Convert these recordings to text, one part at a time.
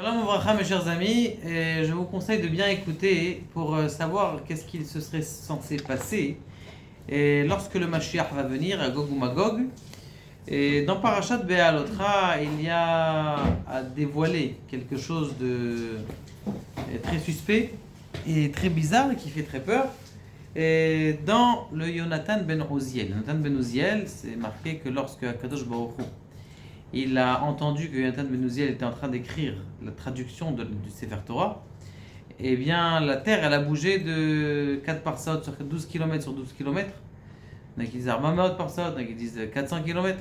Shalom Ouvracha mes chers amis, et je vous conseille de bien écouter pour savoir qu'est-ce qu'il se serait censé passer et lorsque le Mashiach va venir à Gog ou Magog. Et dans Parashat Be'alotra, il y a à dévoiler quelque chose de très suspect et très bizarre qui fait très peur. Et dans le Yonatan ben Uziel, c'est marqué que lorsque Akadosh Baruch Hu il a entendu que Yonatan ben Uziel était en train d'écrire la traduction du Sefer Torah, eh bien la terre elle a bougé de 4 parsaot sur 12 km sur 12 km. Il y en a qui disent Armamaot parsaot, il y en a qui disent 400 km,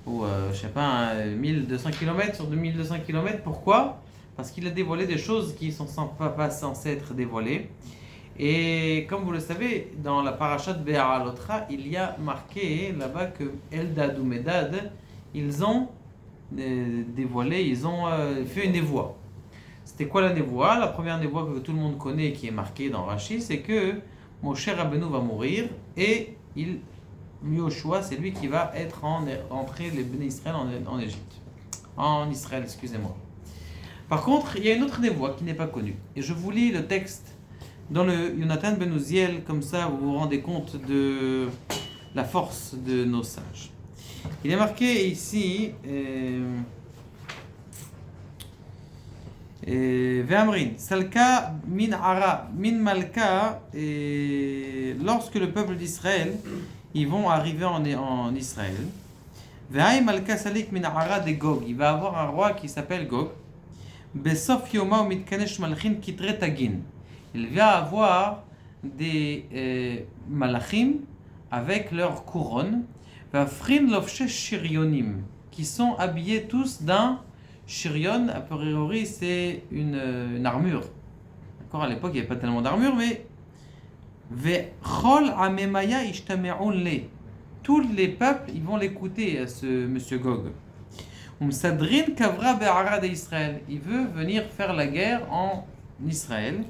ou je sais pas, 1200 km sur 2200 km. Pourquoi ? Parce qu'il a dévoilé des choses qui ne sont pas censées être dévoilées. Et comme vous le savez, dans la parashat Be'alotra, il y a marqué là-bas que Eldad ou Medad, ils ont dévoilé, ils ont fait une névoie. C'était quoi la névoie ? La première névoie que tout le monde connaît et qui est marquée dans Rashi, c'est que Moshe Rabbeinu va mourir et Yoshua, c'est lui qui va être entré les Bnei Israël en Égypte. En Israël, excusez-moi. Par contre, il y a une autre névoie qui n'est pas connue. Et je vous lis le texte dans le Yonatan ben Uziel, comme ça vous vous rendez compte de la force de nos sages. Il est marqué ici Ve'amrin, Salka min ara, min malka, lorsque le peuple d'Israël, ils vont arriver en Israël. Ve'ay malka salik min ara de Gog, il va avoir un roi qui s'appelle Gog. Besof yoma mitkanesh malchin kitre tagin. Il va avoir des malachim avec leur couronne, qui sont habillés tous d'un shirion. A priori, c'est une armure. D'accord, à l'époque, il n'y avait pas tellement d'armure, mais tous les peuples, ils vont l'écouter, à ce monsieur Gog. Il veut venir faire la guerre en Israël.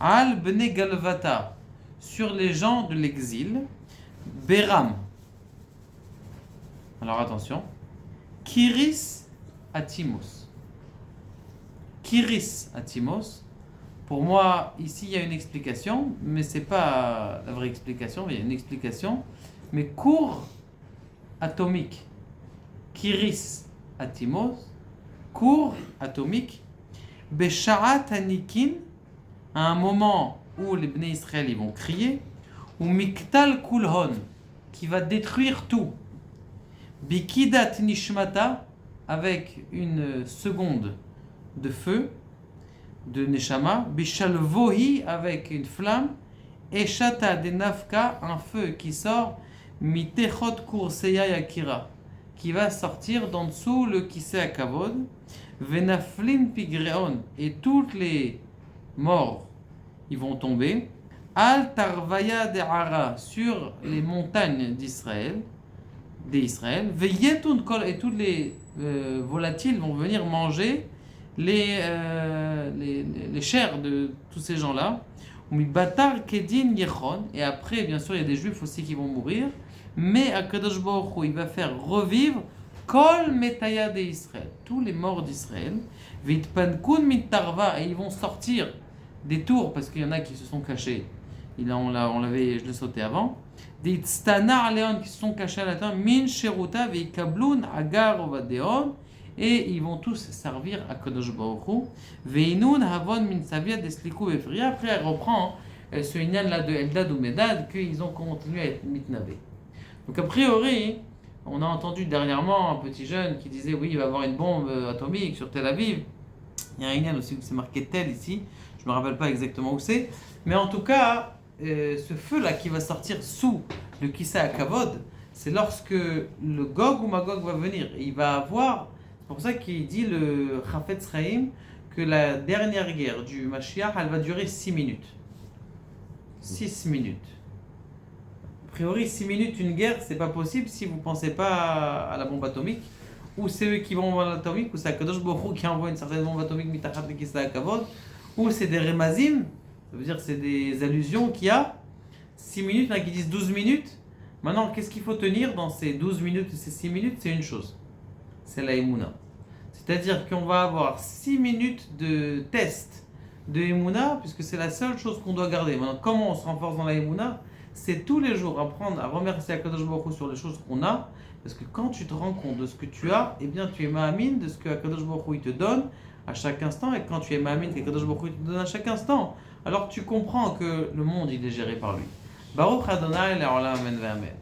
Al Bnei Galvata, sur les gens de l'exil. Beram. Alors attention. Kiris Atimos. Kiris Atimos. Pour moi, ici il y a une explication, mais c'est pas la vraie explication. Il y a une explication, mais cours atomique. Kiris Atimos. Cours atomique. Besharat Anikin. À un moment où les Bnei Israël ils vont crier, ou Miktal Kulhon, qui va détruire tout, Bikidat Nishmata, avec une seconde de feu, de Neshama, Bishalvohi, avec une flamme, Eshata de Nafka, un feu qui sort, Mitechot Kurseya Yakira, qui va sortir d'en dessous le Kisei Akavod, Venaflin Pigreon, et toutes les morts, ils vont tomber. Al Tarvaya de Ara, sur les montagnes d'Israël, Veyetun Kol, et tous les volatiles vont venir manger les chairs de tous ces gens-là. Batar Kedin Yechon, et après, bien sûr, il y a des juifs aussi qui vont mourir. Mais Akadosh Baruch Hu, il va faire revivre Kol Metaya de Israël, tous les morts d'Israël. Vitpankun Mitarva, et ils vont sortir des tours, parce qu'il y en a qui se sont cachés. Je l'ai sauté avant. Des Tztana Leon qui se sont cachés à la terre. Min Sheruta Veikabloun Agar Ovadeon. Et ils vont tous servir à Kadosh Baruch Hu. Veinun Havon Min Savia Desliku Vefria. Après, elle reprend ce inyan là de Eldad ou Medad, qu'ils ont continué à être mitnavé. Donc, a priori, on a entendu dernièrement un petit jeune qui disait oui, il va y avoir une bombe atomique sur Tel Aviv. Il y a un inyan aussi où c'est marqué tel ici. Je ne me rappelle pas exactement où c'est. Mais en tout cas, ce feu-là qui va sortir sous le Kisei Akavod, c'est lorsque le Gog ou Magog va venir. Et il va avoir, c'est pour ça qu'il dit le Chafetz Chaim, que la dernière guerre du Mashiach, elle va durer 6 minutes. 6 minutes. A priori, 6 minutes, une guerre, c'est pas possible si vous ne pensez pas à la bombe atomique. Ou c'est eux qui vont à l'atomique, ou c'est Akadosh Baruch Hu qui envoie une certaine bombe atomique mitachat le Kisei Akavod, ou c'est des remazim. Ça veut dire que c'est des allusions qu'il y a 6 minutes, il y en a qui disent 12 minutes. Maintenant, qu'est-ce qu'il faut tenir dans ces 12 minutes et ces 6 minutes ? C'est une chose. C'est la Emouna. C'est-à-dire qu'on va avoir 6 minutes de test de Emouna, puisque c'est la seule chose qu'on doit garder. Maintenant, comment on se renforce dans la Emouna? C'est tous les jours apprendre à remercier Akadosh Baruch Hu sur les choses qu'on a, parce que quand tu te rends compte de ce que tu as, eh bien tu es ma'amine de ce que Akadosh Baruch Hu il te donne à chaque instant, et quand tu es ma'amine qu'Akadosh Baruch Hu il te donne à chaque instant, alors tu comprends que le monde il est géré par lui. Baruch Adonai le'olam amen ve'amen.